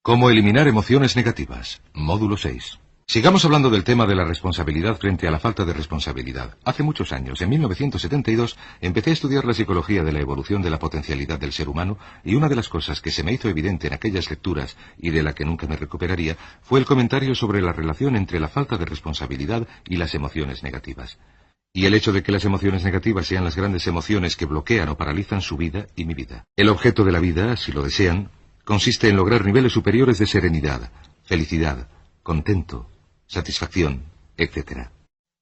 Cómo eliminar emociones negativas. Módulo 6. Sigamos hablando del tema de la responsabilidad frente a la falta de responsabilidad. Hace muchos años, en 1972, empecé a estudiar la psicología de la evolución de la potencialidad del ser humano, y una de las cosas que se me hizo evidente en aquellas lecturas, y de la que nunca me recuperaría, fue el comentario sobre la relación entre la falta de responsabilidad y las emociones negativas. Y el hecho de que las emociones negativas sean las grandes emociones que bloquean o paralizan su vida y mi vida. El objeto de la vida, si lo desean, consiste en lograr niveles superiores de serenidad, felicidad, contento, satisfacción, etc.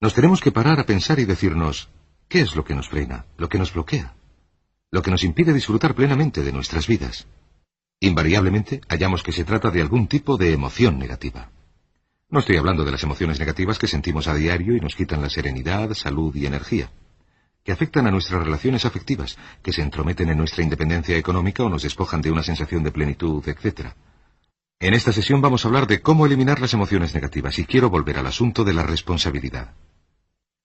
Nos tenemos que parar a pensar y decirnos, ¿qué es lo que nos frena, lo que nos bloquea? Lo que nos impide disfrutar plenamente de nuestras vidas. Invariablemente hallamos que se trata de algún tipo de emoción negativa. No estoy hablando de las emociones negativas que sentimos a diario y nos quitan la serenidad, salud y energía, que afectan a nuestras relaciones afectivas, que se entrometen en nuestra independencia económica o nos despojan de una sensación de plenitud, etc. En esta sesión vamos a hablar de cómo eliminar las emociones negativas, y quiero volver al asunto de la responsabilidad.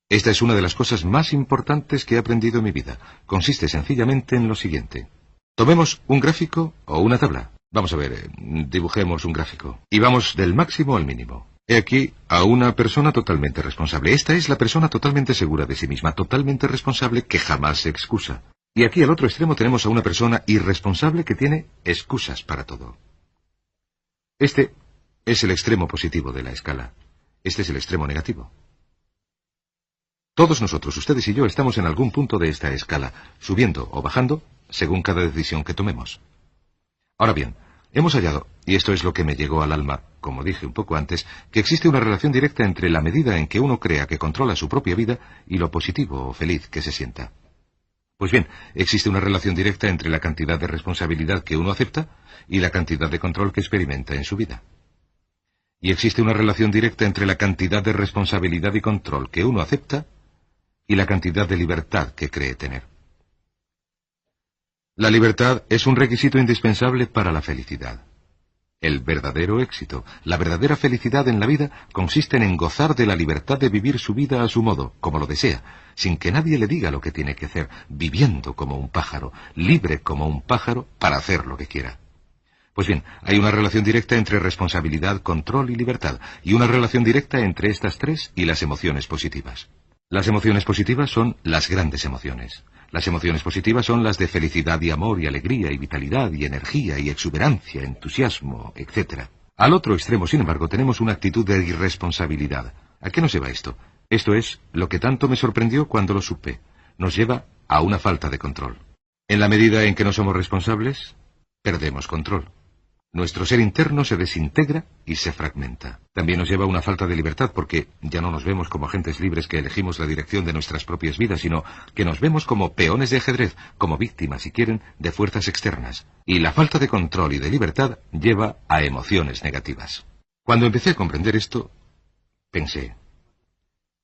Esta es una de las cosas más importantes que he aprendido en mi vida. Consiste sencillamente en lo siguiente. Tomemos un gráfico o una tabla. Vamos a ver, dibujemos un gráfico. Y vamos del máximo al mínimo. He aquí a una persona totalmente responsable. Esta es la persona totalmente segura de sí misma, totalmente responsable, que jamás se excusa. Y aquí al otro extremo tenemos a una persona irresponsable que tiene excusas para todo. Este es el extremo positivo de la escala. Este es el extremo negativo. Todos nosotros, ustedes y yo, estamos en algún punto de esta escala, subiendo o bajando, según cada decisión que tomemos. Ahora bien, hemos hallado, y esto es lo que me llegó al alma, como dije un poco antes, que existe una relación directa entre la medida en que uno crea que controla su propia vida y lo positivo o feliz que se sienta. Pues bien, existe una relación directa entre la cantidad de responsabilidad que uno acepta y la cantidad de control que experimenta en su vida. Y existe una relación directa entre la cantidad de responsabilidad y control que uno acepta y la cantidad de libertad que cree tener. La libertad es un requisito indispensable para la felicidad. El verdadero éxito, la verdadera felicidad en la vida, consiste en gozar de la libertad de vivir su vida a su modo, como lo desea, sin que nadie le diga lo que tiene que hacer, viviendo como un pájaro, libre como un pájaro para hacer lo que quiera. Pues bien, hay una relación directa entre responsabilidad, control y libertad, y una relación directa entre estas tres y las emociones positivas. Las emociones positivas son las grandes emociones. Las emociones positivas son las de felicidad y amor y alegría y vitalidad y energía y exuberancia, entusiasmo, etc. Al otro extremo, sin embargo, tenemos una actitud de irresponsabilidad. ¿A qué nos lleva esto? Esto es lo que tanto me sorprendió cuando lo supe. Nos lleva a una falta de control. En la medida en que no somos responsables, perdemos control. Nuestro ser interno se desintegra y se fragmenta. También nos lleva a una falta de libertad porque ya no nos vemos como agentes libres que elegimos la dirección de nuestras propias vidas, sino que nos vemos como peones de ajedrez, como víctimas, si quieren, de fuerzas externas. Y la falta de control y de libertad lleva a emociones negativas. Cuando empecé a comprender esto, pensé,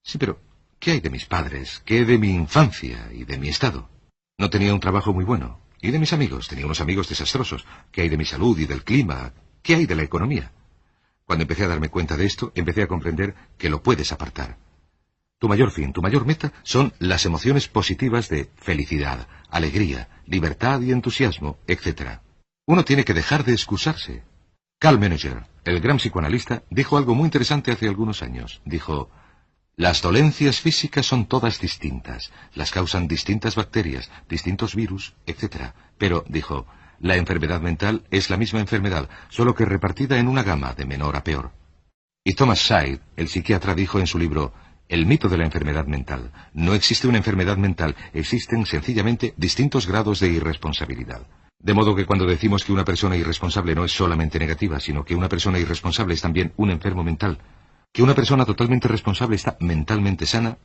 sí, pero ¿qué hay de mis padres? ¿Qué de mi infancia y de mi estado? No tenía un trabajo muy bueno. ¿Y de mis amigos? Tenía unos amigos desastrosos. ¿Qué hay de mi salud y del clima? ¿Qué hay de la economía? Cuando empecé a darme cuenta de esto, empecé a comprender que lo puedes apartar. Tu mayor fin, tu mayor meta, son las emociones positivas de felicidad, alegría, libertad y entusiasmo, etc. Uno tiene que dejar de excusarse. Carl Menninger, el gran psicoanalista, dijo algo muy interesante hace algunos años. Dijo: las dolencias físicas son todas distintas, las causan distintas bacterias, distintos virus, etc. Pero, dijo, la enfermedad mental es la misma enfermedad, solo que repartida en una gama de menor a peor. Y Thomas Side, el psiquiatra, dijo en su libro El mito de la enfermedad mental: no existe una enfermedad mental, existen sencillamente distintos grados de irresponsabilidad. De modo que cuando decimos que una persona irresponsable no es solamente negativa, sino que una persona irresponsable es también un enfermo mental, que una persona totalmente responsable está mentalmente sana,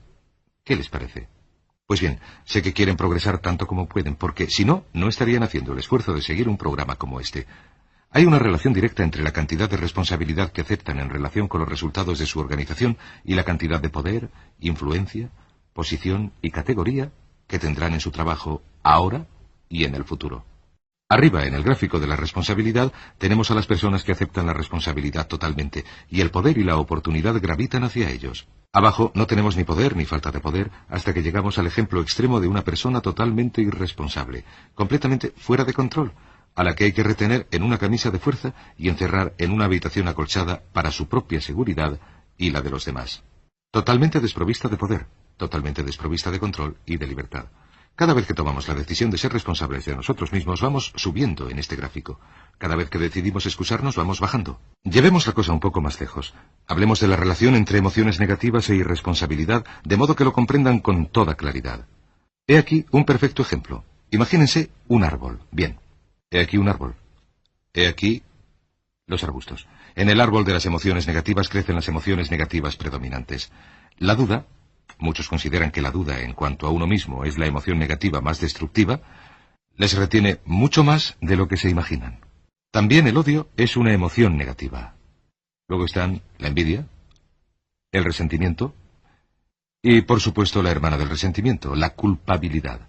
¿qué les parece? Pues bien, sé que quieren progresar tanto como pueden, porque si no, no estarían haciendo el esfuerzo de seguir un programa como este. Hay una relación directa entre la cantidad de responsabilidad que aceptan en relación con los resultados de su organización y la cantidad de poder, influencia, posición y categoría que tendrán en su trabajo ahora y en el futuro. Arriba, en el gráfico de la responsabilidad, tenemos a las personas que aceptan la responsabilidad totalmente, y el poder y la oportunidad gravitan hacia ellos. Abajo no tenemos ni poder ni falta de poder, hasta que llegamos al ejemplo extremo de una persona totalmente irresponsable, completamente fuera de control, a la que hay que retener en una camisa de fuerza y encerrar en una habitación acolchada para su propia seguridad y la de los demás. Totalmente desprovista de poder, totalmente desprovista de control y de libertad. Cada vez que tomamos la decisión de ser responsables de nosotros mismos, vamos subiendo en este gráfico. Cada vez que decidimos excusarnos, vamos bajando. Llevemos la cosa un poco más lejos. Hablemos de la relación entre emociones negativas e irresponsabilidad, de modo que lo comprendan con toda claridad. He aquí un perfecto ejemplo. Imagínense un árbol. Bien. He aquí un árbol. He aquí los arbustos. En el árbol de las emociones negativas crecen las emociones negativas predominantes. La duda, muchos consideran que la duda en cuanto a uno mismo es la emoción negativa más destructiva, les retiene mucho más de lo que se imaginan. También el odio es una emoción negativa. Luego están la envidia, el resentimiento y, por supuesto, la hermana del resentimiento, la culpabilidad.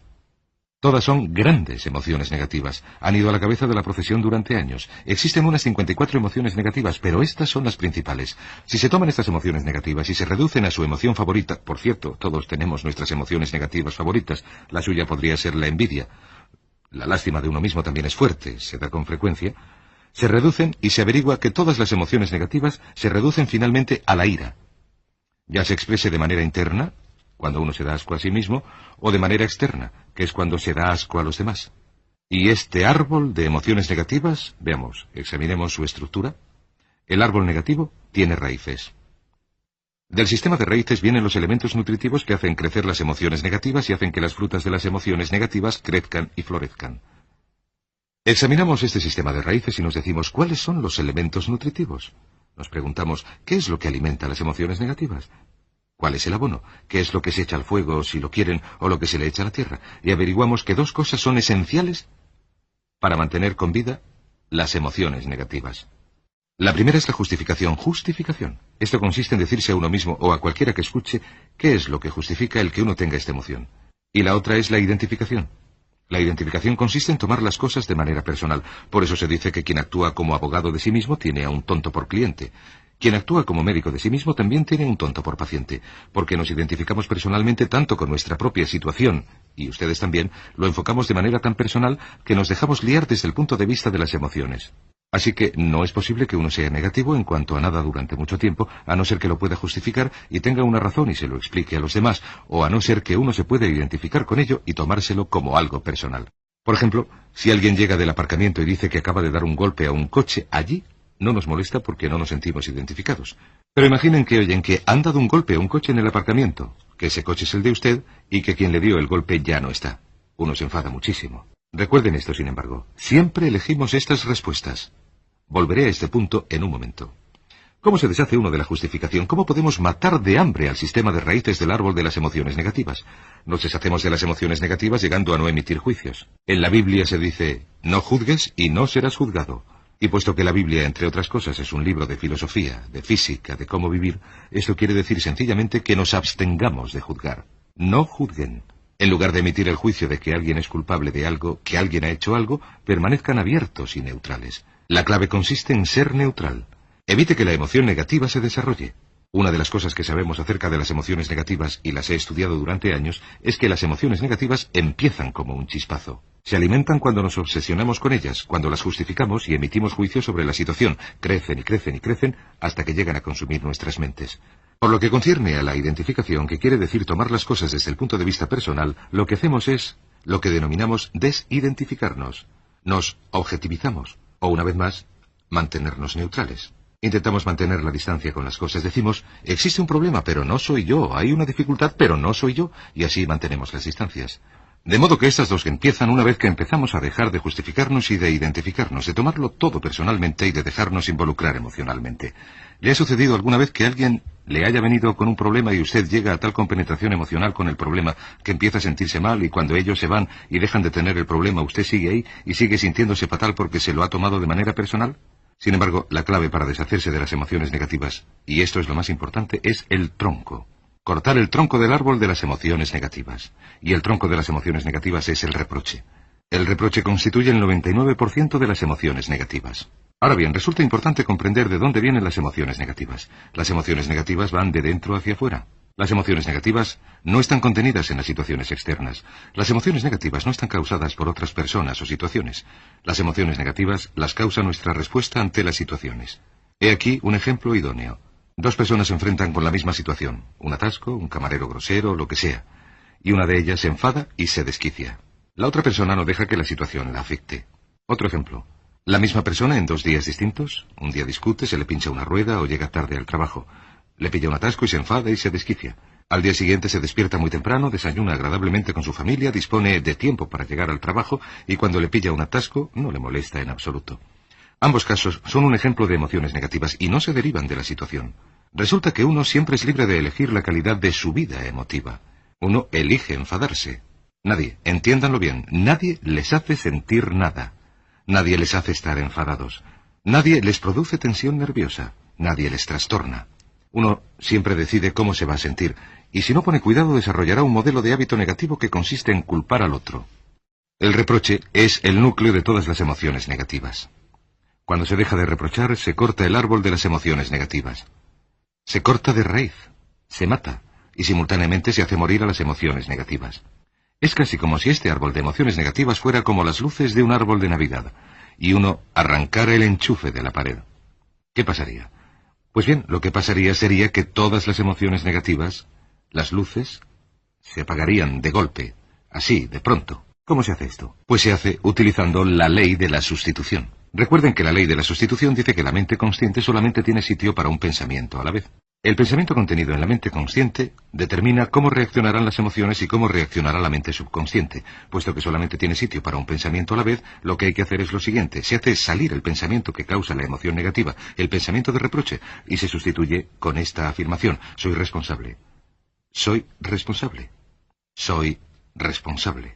Todas son grandes emociones negativas. Han ido a la cabeza de la procesión durante años. Existen unas 54 emociones negativas, pero estas son las principales. Si se toman estas emociones negativas y se reducen a su emoción favorita, por cierto, todos tenemos nuestras emociones negativas favoritas, la suya podría ser la envidia. La lástima de uno mismo también es fuerte, se da con frecuencia. Se reducen y se averigua que todas las emociones negativas se reducen finalmente a la ira. Ya se exprese de manera interna, cuando uno se da asco a sí mismo, o de manera externa, que es cuando se da asco a los demás. Y este árbol de emociones negativas, veamos, examinemos su estructura. El árbol negativo tiene raíces. Del sistema de raíces vienen los elementos nutritivos que hacen crecer las emociones negativas y hacen que las frutas de las emociones negativas crezcan y florezcan. Examinamos este sistema de raíces y nos decimos, ¿cuáles son los elementos nutritivos? Nos preguntamos, ¿qué es lo que alimenta las emociones negativas? ¿Cuál es el abono? ¿Qué es lo que se echa al fuego, si lo quieren, o lo que se le echa a la tierra? Y averiguamos que dos cosas son esenciales para mantener con vida las emociones negativas. La primera es la justificación. Justificación. Esto consiste en decirse a uno mismo o a cualquiera que escuche qué es lo que justifica el que uno tenga esta emoción. Y la otra es la identificación. La identificación consiste en tomar las cosas de manera personal. Por eso se dice que quien actúa como abogado de sí mismo tiene a un tonto por cliente. Quien actúa como médico de sí mismo también tiene un tonto por paciente, porque nos identificamos personalmente tanto con nuestra propia situación, y ustedes también, lo enfocamos de manera tan personal que nos dejamos liar desde el punto de vista de las emociones. Así que no es posible que uno sea negativo en cuanto a nada durante mucho tiempo, a no ser que lo pueda justificar y tenga una razón y se lo explique a los demás, o a no ser que uno se pueda identificar con ello y tomárselo como algo personal. Por ejemplo, si alguien llega del aparcamiento y dice que acaba de dar un golpe a un coche allí, no nos molesta porque no nos sentimos identificados. Pero imaginen que oyen que han dado un golpe a un coche en el aparcamiento, que ese coche es el de usted y que quien le dio el golpe ya no está. Uno se enfada muchísimo. Recuerden esto, sin embargo. Siempre elegimos estas respuestas. Volveré a este punto en un momento. ¿Cómo se deshace uno de la justificación? ¿Cómo podemos matar de hambre al sistema de raíces del árbol de las emociones negativas? Nos deshacemos de las emociones negativas llegando a no emitir juicios. En la Biblia se dice, no juzgues y no serás juzgado. Y puesto que la Biblia, entre otras cosas, es un libro de filosofía, de física, de cómo vivir, esto quiere decir sencillamente que nos abstengamos de juzgar. No juzguen. En lugar de emitir el juicio de que alguien es culpable de algo, que alguien ha hecho algo, permanezcan abiertos y neutrales. La clave consiste en ser neutral. Evite que la emoción negativa se desarrolle. Una de las cosas que sabemos acerca de las emociones negativas, y las he estudiado durante años, es que las emociones negativas empiezan como un chispazo. Se alimentan cuando nos obsesionamos con ellas, cuando las justificamos y emitimos juicios sobre la situación. Crecen y crecen y crecen hasta que llegan a consumir nuestras mentes. Por lo que concierne a la identificación, que quiere decir tomar las cosas desde el punto de vista personal, lo que hacemos es lo que denominamos desidentificarnos. Nos objetivizamos, o una vez más, mantenernos neutrales. Intentamos mantener la distancia con las cosas. Decimos, existe un problema, pero no soy yo. Hay una dificultad, pero no soy yo. Y así mantenemos las distancias. De modo que estas dos empiezan una vez que empezamos a dejar de justificarnos y de identificarnos, de tomarlo todo personalmente y de dejarnos involucrar emocionalmente. ¿Le ha sucedido alguna vez que alguien le haya venido con un problema y usted llega a tal compenetración emocional con el problema que empieza a sentirse mal y cuando ellos se van y dejan de tener el problema usted sigue ahí y sigue sintiéndose fatal porque se lo ha tomado de manera personal? Sin embargo, la clave para deshacerse de las emociones negativas, y esto es lo más importante, es el tronco. Cortar el tronco del árbol de las emociones negativas. Y el tronco de las emociones negativas es el reproche. El reproche constituye el 99% de las emociones negativas. Ahora bien, resulta importante comprender de dónde vienen las emociones negativas. Las emociones negativas van de dentro hacia afuera. Las emociones negativas no están contenidas en las situaciones externas. Las emociones negativas no están causadas por otras personas o situaciones. Las emociones negativas las causa nuestra respuesta ante las situaciones. He aquí un ejemplo idóneo. Dos personas se enfrentan con la misma situación, un atasco, un camarero grosero, lo que sea, y una de ellas se enfada y se desquicia. La otra persona no deja que la situación la afecte. Otro ejemplo. La misma persona en 2 días distintos. Un día discute, se le pincha una rueda o llega tarde al trabajo. Le pilla un atasco y se enfada y se desquicia. Al día siguiente se despierta muy temprano, desayuna agradablemente con su familia, dispone de tiempo para llegar al trabajo y cuando le pilla un atasco no le molesta en absoluto. Ambos casos son un ejemplo de emociones negativas y no se derivan de la situación. Resulta que uno siempre es libre de elegir la calidad de su vida emotiva. Uno elige enfadarse. Nadie, entiéndanlo bien, nadie les hace sentir nada. Nadie les hace estar enfadados. Nadie les produce tensión nerviosa. Nadie les trastorna. Uno siempre decide cómo se va a sentir, y si no pone cuidado desarrollará un modelo de hábito negativo que consiste en culpar al otro. El reproche es el núcleo de todas las emociones negativas. Cuando se deja de reprochar, se corta el árbol de las emociones negativas. Se corta de raíz, se mata, y simultáneamente se hace morir a las emociones negativas. Es casi como si este árbol de emociones negativas fuera como las luces de un árbol de Navidad, y uno arrancara el enchufe de la pared. ¿Qué pasaría? Pues bien, lo que pasaría sería que todas las emociones negativas, las luces, se apagarían de golpe, así, de pronto. ¿Cómo se hace esto? Pues se hace utilizando la ley de la sustitución. Recuerden que la ley de la sustitución dice que la mente consciente solamente tiene sitio para un pensamiento a la vez. El pensamiento contenido en la mente consciente determina cómo reaccionarán las emociones y cómo reaccionará la mente subconsciente. Puesto que solamente tiene sitio para un pensamiento a la vez, lo que hay que hacer es lo siguiente. Se hace salir el pensamiento que causa la emoción negativa, el pensamiento de reproche, y se sustituye con esta afirmación. Soy responsable. Soy responsable. Soy responsable.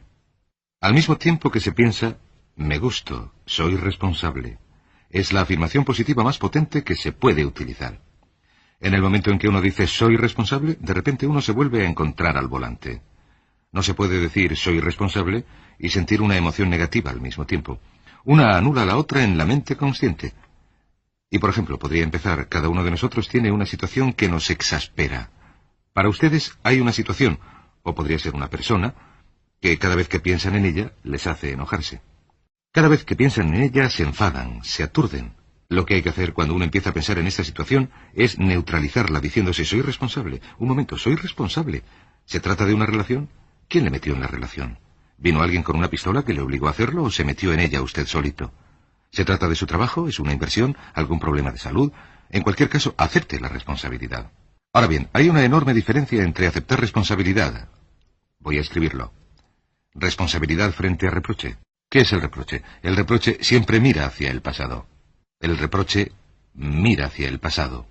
Al mismo tiempo que se piensa, me gusto, soy responsable. Es la afirmación positiva más potente que se puede utilizar. En el momento en que uno dice soy responsable, de repente uno se vuelve a encontrar al volante. No se puede decir soy responsable y sentir una emoción negativa al mismo tiempo. Una anula a la otra en la mente consciente. Y por ejemplo, podría empezar, cada uno de nosotros tiene una situación que nos exaspera. Para ustedes hay una situación, o podría ser una persona, que cada vez que piensan en ella les hace enojarse. Cada vez que piensan en ella se enfadan, se aturden. Lo que hay que hacer cuando uno empieza a pensar en esta situación es neutralizarla diciéndose soy responsable. Un momento, soy responsable. ¿Se trata de una relación? ¿Quién le metió en la relación? ¿Vino alguien con una pistola que le obligó a hacerlo o se metió en ella usted solito? ¿Se trata de su trabajo? ¿Es una inversión? ¿Algún problema de salud? En cualquier caso, acepte la responsabilidad. Ahora bien, hay una enorme diferencia entre aceptar responsabilidad. Voy a escribirlo. Responsabilidad frente a reproche. ¿Qué es el reproche? El reproche siempre mira hacia el pasado. El reproche mira hacia el pasado.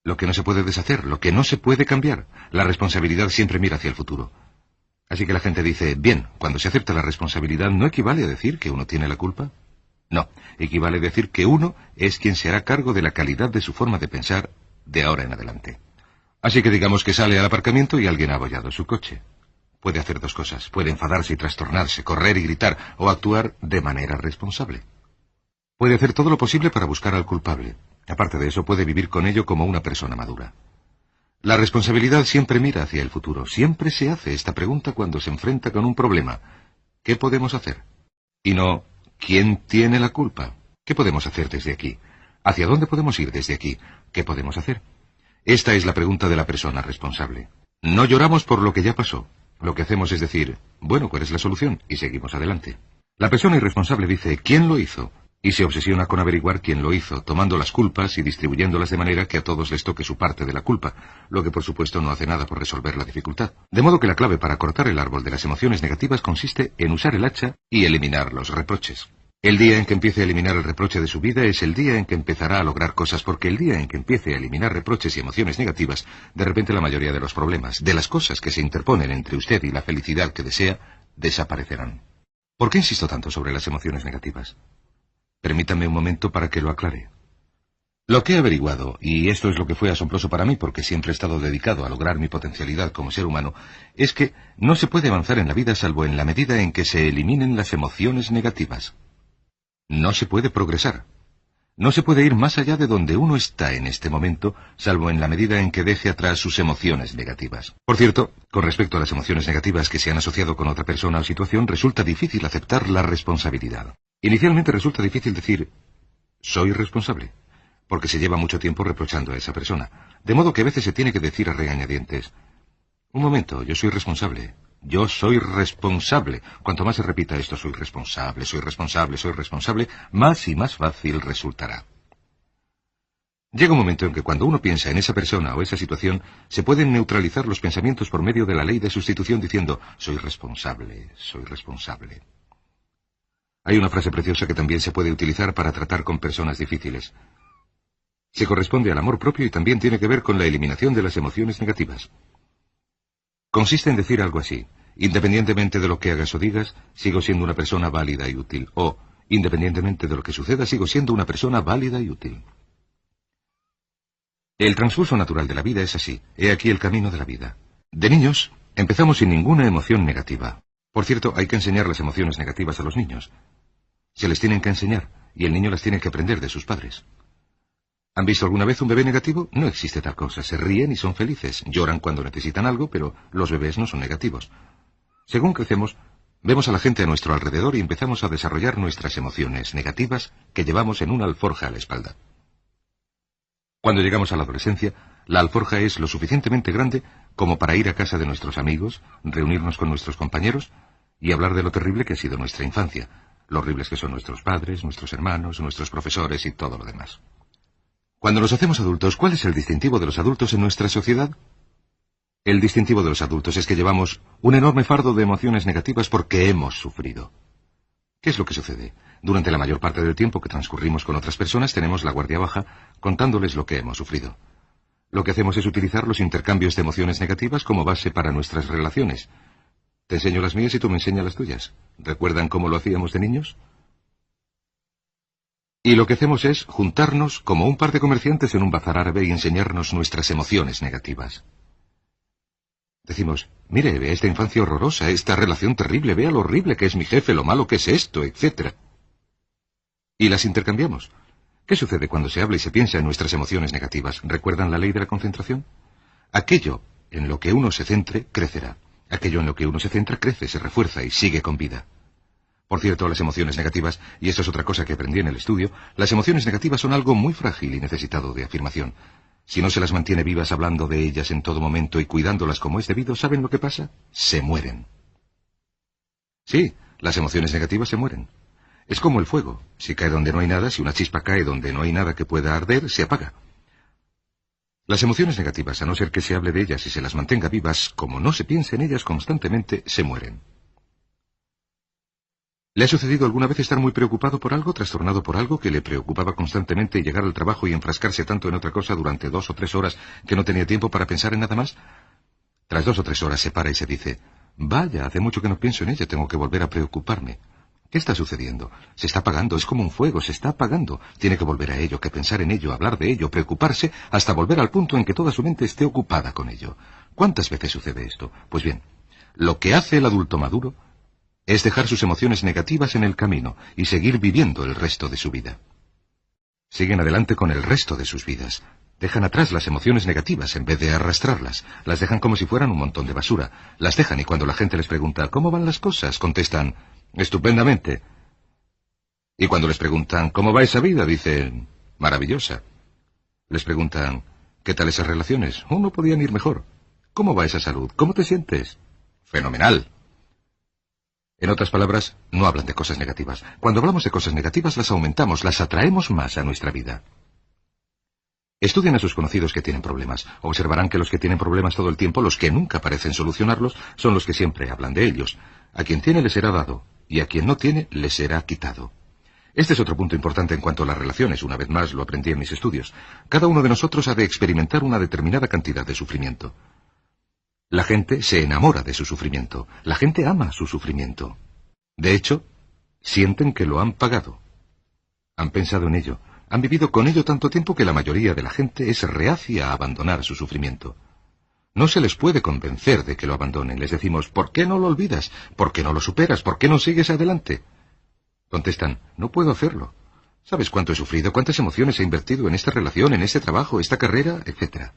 Lo que no se puede deshacer, lo que no se puede cambiar. La responsabilidad siempre mira hacia el futuro. Así que la gente dice, bien, cuando se acepta la responsabilidad, ¿no equivale a decir que uno tiene la culpa? No, equivale a decir que uno es quien se hará cargo de la calidad de su forma de pensar de ahora en adelante. Así que digamos que sale al aparcamiento y alguien ha abollado su coche. Puede hacer dos cosas, puede enfadarse y trastornarse, correr y gritar, o actuar de manera responsable. Puede hacer todo lo posible para buscar al culpable. Aparte de eso, puede vivir con ello como una persona madura. La responsabilidad siempre mira hacia el futuro. Siempre se hace esta pregunta cuando se enfrenta con un problema. ¿Qué podemos hacer? Y no, ¿quién tiene la culpa? ¿Qué podemos hacer desde aquí? ¿Hacia dónde podemos ir desde aquí? ¿Qué podemos hacer? Esta es la pregunta de la persona responsable. No lloramos por lo que ya pasó. Lo que hacemos es decir, bueno, ¿cuál es la solución? Y seguimos adelante. La persona irresponsable dice, ¿quién lo hizo? Y se obsesiona con averiguar quién lo hizo, tomando las culpas y distribuyéndolas de manera que a todos les toque su parte de la culpa, lo que por supuesto no hace nada por resolver la dificultad. De modo que la clave para cortar el árbol de las emociones negativas consiste en usar el hacha y eliminar los reproches. El día en que empiece a eliminar el reproche de su vida es el día en que empezará a lograr cosas, porque el día en que empiece a eliminar reproches y emociones negativas, de repente la mayoría de los problemas, de las cosas que se interponen entre usted y la felicidad que desea, desaparecerán. ¿Por qué insisto tanto sobre las emociones negativas? Permítanme un momento para que lo aclare. Lo que he averiguado, y esto es lo que fue asombroso para mí porque siempre he estado dedicado a lograr mi potencialidad como ser humano, es que no se puede avanzar en la vida salvo en la medida en que se eliminen las emociones negativas. No se puede progresar. No se puede ir más allá de donde uno está en este momento, salvo en la medida en que deje atrás sus emociones negativas. Por cierto, con respecto a las emociones negativas que se han asociado con otra persona o situación, resulta difícil aceptar la responsabilidad. Inicialmente resulta difícil decir, soy responsable, porque se lleva mucho tiempo reprochando a esa persona, de modo que a veces se tiene que decir a regañadientes, un momento, yo soy responsable. Yo soy responsable. Cuanto más se repita esto, soy responsable, soy responsable, soy responsable, más y más fácil resultará. Llega un momento en que cuando uno piensa en esa persona o esa situación, se pueden neutralizar los pensamientos por medio de la ley de sustitución diciendo, soy responsable, soy responsable. Hay una frase preciosa que también se puede utilizar para tratar con personas difíciles. Se corresponde al amor propio y también tiene que ver con la eliminación de las emociones negativas. Consiste en decir algo así, independientemente de lo que hagas o digas, sigo siendo una persona válida y útil, o, independientemente de lo que suceda, sigo siendo una persona válida y útil. El transcurso natural de la vida es así, he aquí el camino de la vida. De niños, empezamos sin ninguna emoción negativa. Por cierto, hay que enseñar las emociones negativas a los niños. Se les tienen que enseñar, y el niño las tiene que aprender de sus padres. ¿Han visto alguna vez un bebé negativo? No existe tal cosa. Se ríen y son felices. Lloran cuando necesitan algo, pero los bebés no son negativos. Según crecemos, vemos a la gente a nuestro alrededor y empezamos a desarrollar nuestras emociones negativas que llevamos en una alforja a la espalda. Cuando llegamos a la adolescencia, la alforja es lo suficientemente grande como para ir a casa de nuestros amigos, reunirnos con nuestros compañeros y hablar de lo terrible que ha sido nuestra infancia, lo horribles que son nuestros padres, nuestros hermanos, nuestros profesores y todo lo demás. Cuando nos hacemos adultos, ¿cuál es el distintivo de los adultos en nuestra sociedad? El distintivo de los adultos es que llevamos un enorme fardo de emociones negativas porque hemos sufrido. ¿Qué es lo que sucede? Durante la mayor parte del tiempo que transcurrimos con otras personas tenemos la guardia baja contándoles lo que hemos sufrido. Lo que hacemos es utilizar los intercambios de emociones negativas como base para nuestras relaciones. Te enseño las mías y tú me enseñas las tuyas. ¿Recuerdan cómo lo hacíamos de niños? Y lo que hacemos es juntarnos como un par de comerciantes en un bazar árabe y enseñarnos nuestras emociones negativas. Decimos, mire, vea esta infancia horrorosa, esta relación terrible, vea lo horrible que es mi jefe, lo malo que es esto, etc. Y las intercambiamos. ¿Qué sucede cuando se habla y se piensa en nuestras emociones negativas? ¿Recuerdan la ley de la concentración? Aquello en lo que uno se centre, crecerá. Aquello en lo que uno se centra, crece, se refuerza y sigue con vida. Por cierto, las emociones negativas, y esto es otra cosa que aprendí en el estudio, las emociones negativas son algo muy frágil y necesitado de afirmación. Si no se las mantiene vivas hablando de ellas en todo momento y cuidándolas como es debido, ¿saben lo que pasa? Se mueren. Sí, las emociones negativas se mueren. Es como el fuego. Si cae donde no hay nada, si una chispa cae donde no hay nada que pueda arder, se apaga. Las emociones negativas, a no ser que se hable de ellas y se las mantenga vivas, como no se piensa en ellas constantemente, se mueren. ¿Le ha sucedido alguna vez estar muy preocupado por algo, trastornado por algo que le preocupaba constantemente y llegar al trabajo y enfrascarse tanto en otra cosa durante 2 o 3 horas que no tenía tiempo para pensar en nada más? Tras 2 o 3 horas se para y se dice, vaya, hace mucho que no pienso en ello, tengo que volver a preocuparme. ¿Qué está sucediendo? Se está apagando, es como un fuego, se está apagando. Tiene que volver a ello, que pensar en ello, hablar de ello, preocuparse, hasta volver al punto en que toda su mente esté ocupada con ello. ¿Cuántas veces sucede esto? Pues bien, lo que hace el adulto maduro es dejar sus emociones negativas en el camino y seguir viviendo el resto de su vida. Siguen adelante con el resto de sus vidas. Dejan atrás las emociones negativas en vez de arrastrarlas. Las dejan como si fueran un montón de basura. Las dejan y cuando la gente les pregunta ¿cómo van las cosas?, contestan estupendamente. Y cuando les preguntan ¿cómo va esa vida?, dicen maravillosa. Les preguntan ¿qué tal esas relaciones? No podían ir mejor. ¿Cómo va esa salud? ¿Cómo te sientes? Fenomenal. En otras palabras, no hablan de cosas negativas. Cuando hablamos de cosas negativas, las aumentamos, las atraemos más a nuestra vida. Estudien a sus conocidos que tienen problemas. Observarán que los que tienen problemas todo el tiempo, los que nunca parecen solucionarlos, son los que siempre hablan de ellos. A quien tiene le será dado, y a quien no tiene le será quitado. Este es otro punto importante en cuanto a las relaciones. Una vez más, lo aprendí en mis estudios. Cada uno de nosotros ha de experimentar una determinada cantidad de sufrimiento. La gente se enamora de su sufrimiento. La gente ama su sufrimiento. De hecho, sienten que lo han pagado. Han pensado en ello. Han vivido con ello tanto tiempo que la mayoría de la gente es reacia a abandonar su sufrimiento. No se les puede convencer de que lo abandonen. Les decimos, ¿por qué no lo olvidas? ¿Por qué no lo superas? ¿Por qué no sigues adelante? Contestan, no puedo hacerlo. ¿Sabes cuánto he sufrido, cuántas emociones he invertido en esta relación, en este trabajo, esta carrera, etcétera?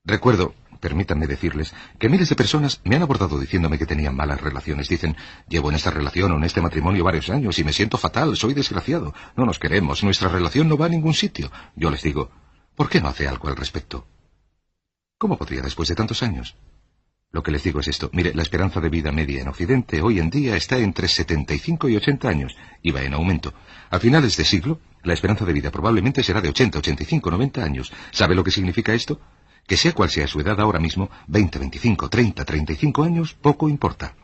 Recuerdo, permítanme decirles, que miles de personas me han abordado diciéndome que tenían malas relaciones. Dicen, llevo en esta relación o en este matrimonio varios años y me siento fatal, soy desgraciado, no nos queremos, nuestra relación no va a ningún sitio. Yo les digo, ¿por qué no hace algo al respecto? ¿Cómo podría después de tantos años? Lo que les digo es esto. Mire, la esperanza de vida media en Occidente hoy en día está entre 75 y 80 años y va en aumento. A finales de siglo, la esperanza de vida probablemente será de 80, 85, 90 años. ¿Sabe lo que significa esto? Que sea cual sea su edad ahora mismo, 20, 25, 30, 35 años, poco importa.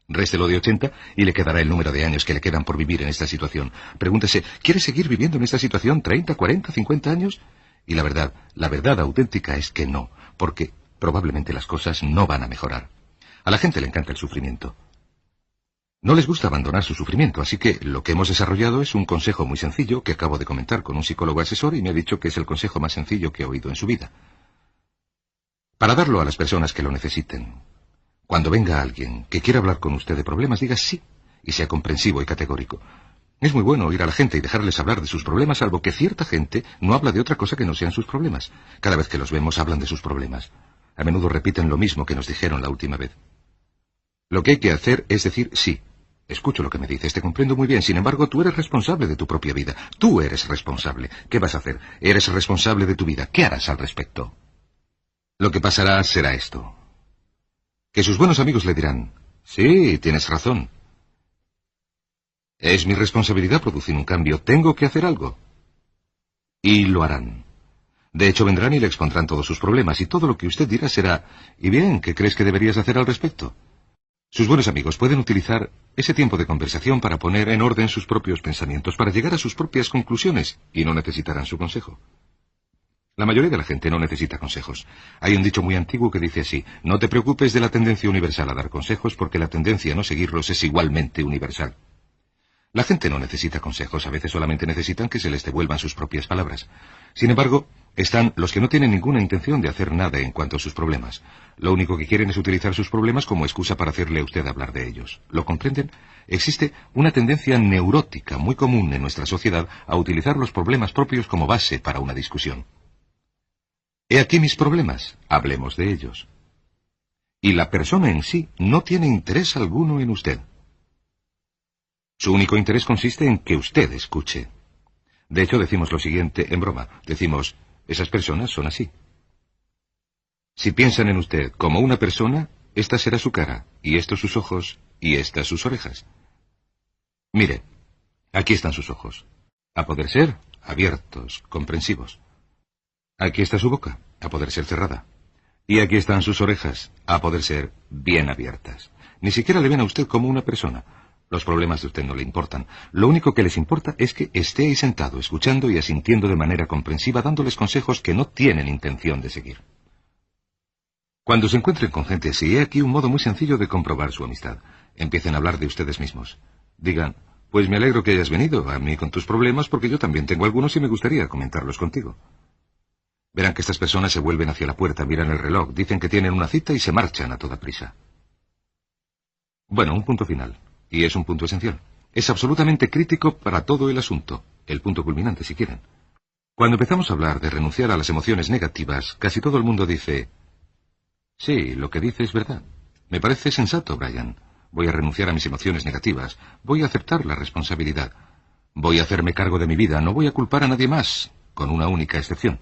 Réstelo de 80 y le quedará el número de años que le quedan por vivir en esta situación. Pregúntese, ¿quiere seguir viviendo en esta situación 30, 40, 50 años? Y la verdad auténtica es que no, porque probablemente las cosas no van a mejorar. A la gente le encanta el sufrimiento. No les gusta abandonar su sufrimiento, así que lo que hemos desarrollado es un consejo muy sencillo que acabo de comentar con un psicólogo asesor y me ha dicho que es el consejo más sencillo que ha oído en su vida. Para darlo a las personas que lo necesiten. Cuando venga alguien que quiera hablar con usted de problemas, diga sí, y sea comprensivo y categórico. Es muy bueno oír a la gente y dejarles hablar de sus problemas, salvo que cierta gente no habla de otra cosa que no sean sus problemas. Cada vez que los vemos hablan de sus problemas. A menudo repiten lo mismo que nos dijeron la última vez. Lo que hay que hacer es decir sí. Escucho lo que me dices, te comprendo muy bien. Sin embargo, tú eres responsable de tu propia vida. Tú eres responsable. ¿Qué vas a hacer? Eres responsable de tu vida. ¿Qué harás al respecto? Lo que pasará será esto. Que sus buenos amigos le dirán, sí, tienes razón. Es mi responsabilidad producir un cambio. Tengo que hacer algo. Y lo harán. De hecho, vendrán y le expondrán todos sus problemas, y todo lo que usted dirá será, ¿y bien, qué crees que deberías hacer al respecto? Sus buenos amigos pueden utilizar ese tiempo de conversación para poner en orden sus propios pensamientos, para llegar a sus propias conclusiones, y no necesitarán su consejo. La mayoría de la gente no necesita consejos. Hay un dicho muy antiguo que dice así, no te preocupes de la tendencia universal a dar consejos, porque la tendencia a no seguirlos es igualmente universal. La gente no necesita consejos, a veces solamente necesitan que se les devuelvan sus propias palabras. Sin embargo, están los que no tienen ninguna intención de hacer nada en cuanto a sus problemas. Lo único que quieren es utilizar sus problemas como excusa para hacerle a usted hablar de ellos. ¿Lo comprenden? Existe una tendencia neurótica muy común en nuestra sociedad a utilizar los problemas propios como base para una discusión. He aquí mis problemas, hablemos de ellos. Y la persona en sí no tiene interés alguno en usted. Su único interés consiste en que usted escuche. De hecho, decimos lo siguiente en broma. Decimos, esas personas son así. Si piensan en usted como una persona, esta será su cara, y estos sus ojos, y estas sus orejas. Mire, aquí están sus ojos. A poder ser abiertos, comprensivos. Aquí está su boca, a poder ser cerrada. Y aquí están sus orejas, a poder ser bien abiertas. Ni siquiera le ven a usted como una persona. Los problemas de usted no le importan. Lo único que les importa es que esté ahí sentado, escuchando y asintiendo de manera comprensiva, dándoles consejos que no tienen intención de seguir. Cuando se encuentren con gente así, he aquí un modo muy sencillo de comprobar su amistad. Empiecen a hablar de ustedes mismos. Digan, pues me alegro que hayas venido a mí con tus problemas, porque yo también tengo algunos y me gustaría comentarlos contigo. Verán que estas personas se vuelven hacia la puerta, miran el reloj, dicen que tienen una cita y se marchan a toda prisa. Bueno, un punto final. Y es un punto esencial. Es absolutamente crítico para todo el asunto. El punto culminante, si quieren. Cuando empezamos a hablar de renunciar a las emociones negativas, casi todo el mundo dice, sí, lo que dice es verdad. Me parece sensato, Brian. Voy a renunciar a mis emociones negativas. Voy a aceptar la responsabilidad. Voy a hacerme cargo de mi vida. No voy a culpar a nadie más, con una única excepción.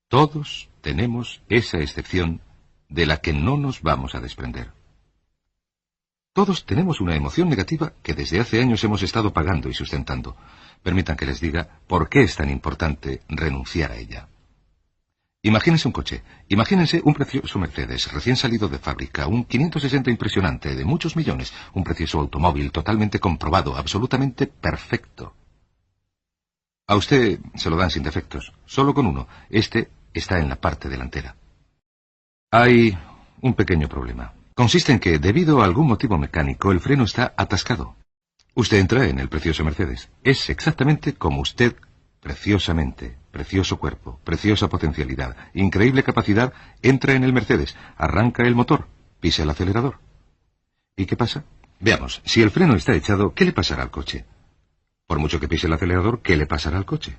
Todos tenemos esa excepción de la que no nos vamos a desprender. Todos tenemos una emoción negativa que desde hace años hemos estado pagando y sustentando. Permitan que les diga por qué es tan importante renunciar a ella. Imagínense un coche. Imagínense un precioso Mercedes recién salido de fábrica, un 560 impresionante de muchos millones, un precioso automóvil totalmente comprobado, absolutamente perfecto. A usted se lo dan sin defectos, solo con uno. Este está en la parte delantera. Hay un pequeño problema. Consiste en que, debido a algún motivo mecánico, el freno está atascado. Usted entra en el precioso Mercedes. Es exactamente como usted, preciosamente, precioso cuerpo, preciosa potencialidad, increíble capacidad, entra en el Mercedes, arranca el motor, pisa el acelerador. ¿Y qué pasa? Veamos, si el freno está echado, ¿qué le pasará al coche? Por mucho que pise el acelerador, ¿qué le pasará al coche?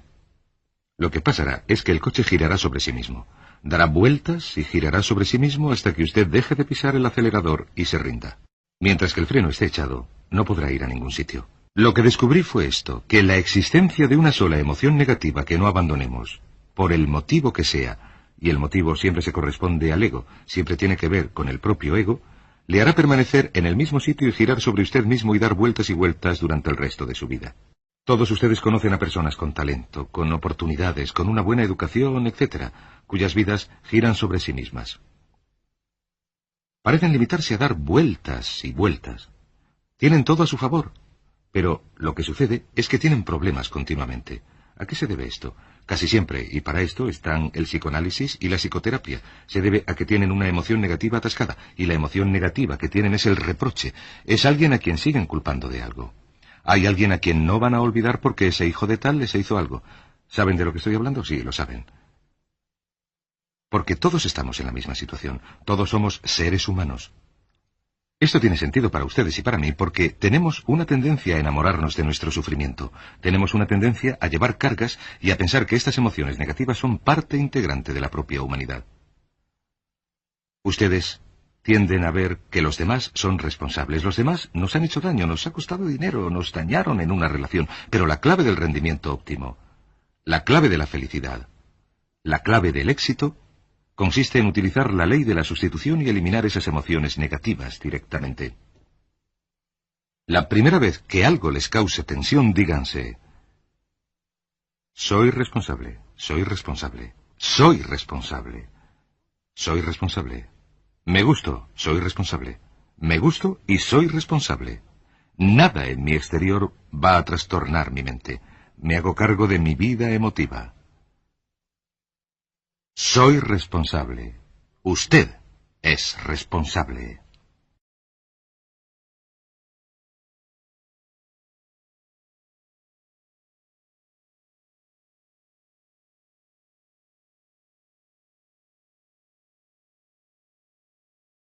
Lo que pasará es que el coche girará sobre sí mismo. Dará vueltas y girará sobre sí mismo hasta que usted deje de pisar el acelerador y se rinda. Mientras que el freno esté echado, no podrá ir a ningún sitio. Lo que descubrí fue esto, que la existencia de una sola emoción negativa que no abandonemos, por el motivo que sea, y el motivo siempre se corresponde al ego, siempre tiene que ver con el propio ego, le hará permanecer en el mismo sitio y girar sobre usted mismo y dar vueltas y vueltas durante el resto de su vida. Todos ustedes conocen a personas con talento, con oportunidades, con una buena educación, etc., cuyas vidas giran sobre sí mismas. Parecen limitarse a dar vueltas y vueltas. Tienen todo a su favor, pero lo que sucede es que tienen problemas continuamente. ¿A qué se debe esto? Casi siempre, y para esto están el psicoanálisis y la psicoterapia, se debe a que tienen una emoción negativa atascada, y la emoción negativa que tienen es el reproche. Es alguien a quien siguen culpando de algo. Hay alguien a quien no van a olvidar porque ese hijo de tal les hizo algo. ¿Saben de lo que estoy hablando? Sí, lo saben. Porque todos estamos en la misma situación. Todos somos seres humanos. Esto tiene sentido para ustedes y para mí porque tenemos una tendencia a enamorarnos de nuestro sufrimiento. Tenemos una tendencia a llevar cargas y a pensar que estas emociones negativas son parte integrante de la propia humanidad. Ustedes tienden a ver que los demás son responsables. Los demás nos han hecho daño, nos ha costado dinero, nos dañaron en una relación. Pero la clave del rendimiento óptimo, la clave de la felicidad, la clave del éxito, consiste en utilizar la ley de la sustitución y eliminar esas emociones negativas directamente. La primera vez que algo les cause tensión, díganse: soy responsable, soy responsable, soy responsable, soy responsable. Me gusto, soy responsable. Me gusto y soy responsable. Nada en mi exterior va a trastornar mi mente. Me hago cargo de mi vida emotiva. Soy responsable. Usted es responsable.